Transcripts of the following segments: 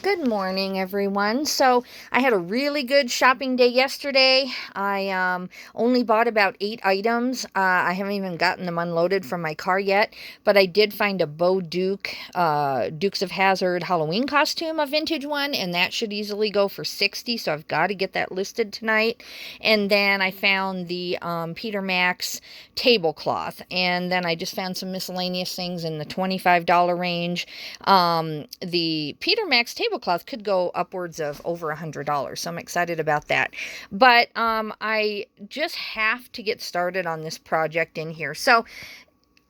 Good morning, everyone. So I had a really good shopping day yesterday. I only bought about 8 items. I haven't even gotten them unloaded from my car yet, but I did find a Bo Duke, Dukes of Hazzard Halloween costume, a vintage one, and that should easily go for 60. So I've got to get that listed tonight. And then I found the Peter Max tablecloth, and then I just found some miscellaneous things in the $25 range. The Peter Max tablecloth could go upwards of over $100, so I'm excited about that. But I just have to get started on this project in here. So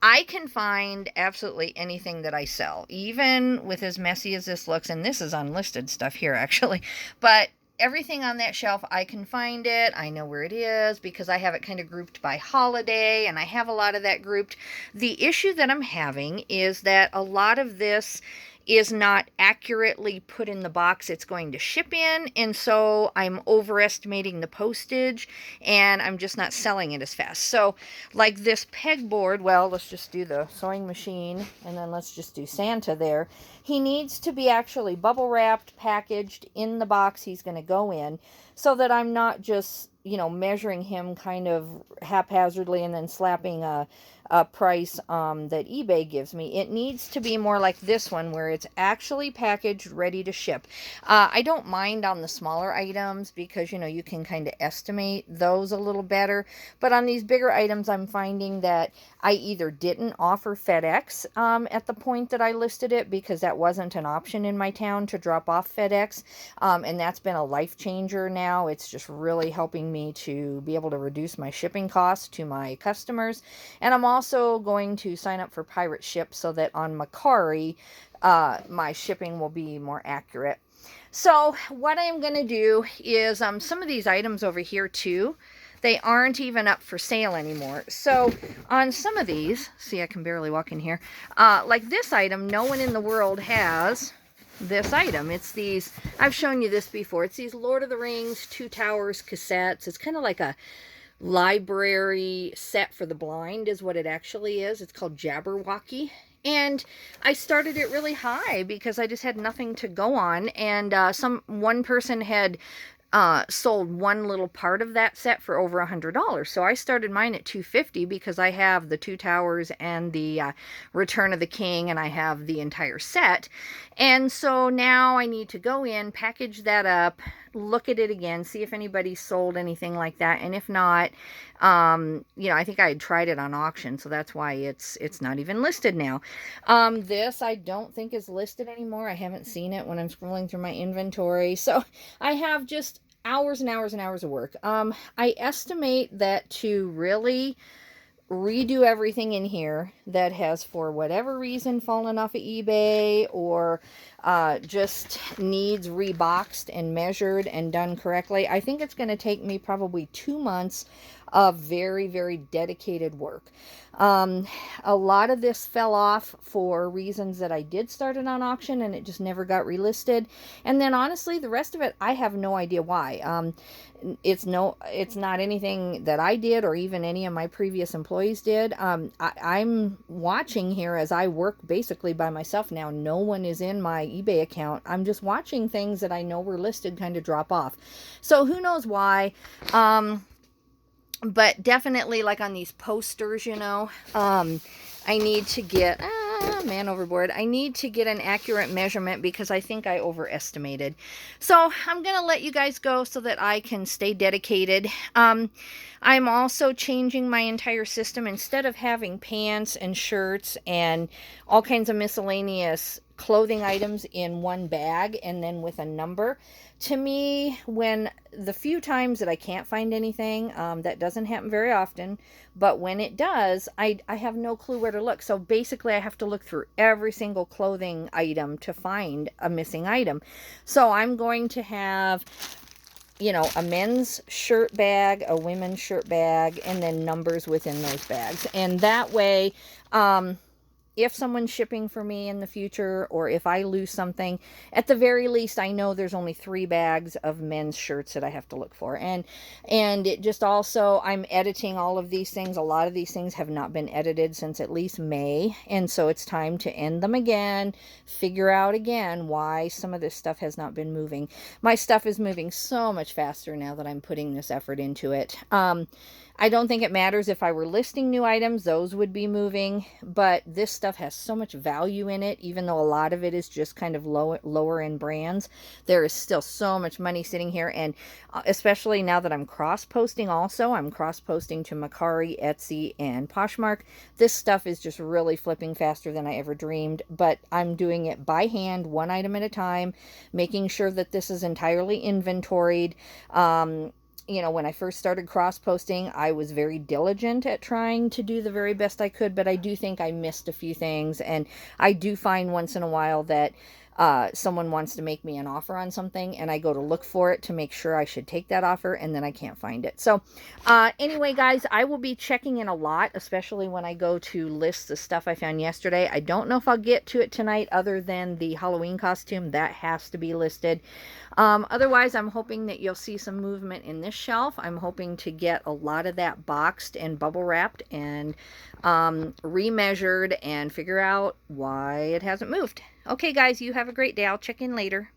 I can find absolutely anything that I sell, even with as messy as this looks. And this is unlisted stuff here, actually. But everything on that shelf, I can find it. I know where it is because I have it kind of grouped by holiday, and I have a lot of that grouped. The issue that I'm having is that a lot of this is not accurately put in the box it's going to ship in, and so I'm overestimating the postage, and I'm just not selling it as fast. So like this pegboard, well, let's just do the sewing machine, and then let's just do Santa there. He needs to be actually bubble wrapped, packaged in the box he's going to go in, so that I'm not just, measuring him kind of haphazardly and then slapping a price that eBay gives me. It needs to be more like this one, where it's actually packaged, ready to ship. I don't mind on the smaller items because, you can kind of estimate those a little better. But on these bigger items, I'm finding that I either didn't offer FedEx at the point that I listed it, because that wasn't an option in my town to drop off FedEx. And that's been a life changer now. It's just really helping me to be able to reduce my shipping costs to my customers. And I'm also going to sign up for Pirate Ship so that on Macari, my shipping will be more accurate. So what I'm going to do is some of these items over here too, they aren't even up for sale anymore. So on some of these, see, I can barely walk in here. Like this item, no one in the world has this item. It's these, I've shown you this before. It's these Lord of the Rings, Two Towers cassettes. It's kind of like a library set for the blind is what it actually is. It's called Jabberwocky. And I started it really high because I just had nothing to go on. And one person had sold one little part of that set for over $100. So I started mine at $250 because I have the Two Towers and the Return of the King, and I have the entire set. And so now I need to go in, package that up, look at it again, see if anybody sold anything like that. And if not, I think I had tried it on auction, so that's why it's not even listed now. This I don't think is listed anymore. I haven't seen it when I'm scrolling through my inventory. So I have just hours and hours and hours of work. I estimate that to really redo everything in here that has, for whatever reason, fallen off of eBay or just needs reboxed and measured and done correctly. I think it's going to take me probably 2 months of very, very dedicated work. A lot of this fell off for reasons that I did start it on auction and it just never got relisted. And then honestly, the rest of it, I have no idea why. It's not anything that I did or even any of my previous employees did. I'm watching here as I work basically by myself now. No one is in my eBay account. I'm just watching things that I know were listed kind of drop off. So who knows why. But definitely, like on these posters, I need to get, man overboard. I need to get an accurate measurement because I think I overestimated. So I'm going to let you guys go so that I can stay dedicated. I'm also changing my entire system. Instead of having pants and shirts and all kinds of miscellaneous clothing items in one bag and then with a number, to me, when the few times that I can't find anything, that doesn't happen very often, but when it does, I have no clue where to look. So basically I have to look through every single clothing item to find a missing item. So I'm going to have, a men's shirt bag, a women's shirt bag, and then numbers within those bags. And that way, if someone's shipping for me in the future, or if I lose something, at the very least, I know there's only 3 bags of men's shirts that I have to look for. And it just also, I'm editing all of these things. A lot of these things have not been edited since at least May. And so it's time to end them again, figure out again why some of this stuff has not been moving. My stuff is moving so much faster now that I'm putting this effort into it. I don't think it matters if I were listing new items, those would be moving, but this stuff has so much value in it, even though a lot of it is just kind of lower end brands. There is still so much money sitting here, and especially now that I'm cross-posting also, I'm cross-posting to Mercari, Etsy, and Poshmark. This stuff is just really flipping faster than I ever dreamed, but I'm doing it by hand, one item at a time, making sure that this is entirely inventoried. You know, when I first started cross-posting, I was very diligent at trying to do the very best I could, but I do think I missed a few things, and I do find once in a while that someone wants to make me an offer on something, and I go to look for it to make sure I should take that offer, and then I can't find it. So anyway, guys, I will be checking in a lot, especially when I go to list the stuff I found yesterday. I don't know if I'll get to it tonight, other than the Halloween costume. That has to be listed. Otherwise, I'm hoping that you'll see some movement in this shelf. I'm hoping to get a lot of that boxed and bubble wrapped and remeasured and figure out why it hasn't moved. Okay, guys, you have a great day. I'll check in later.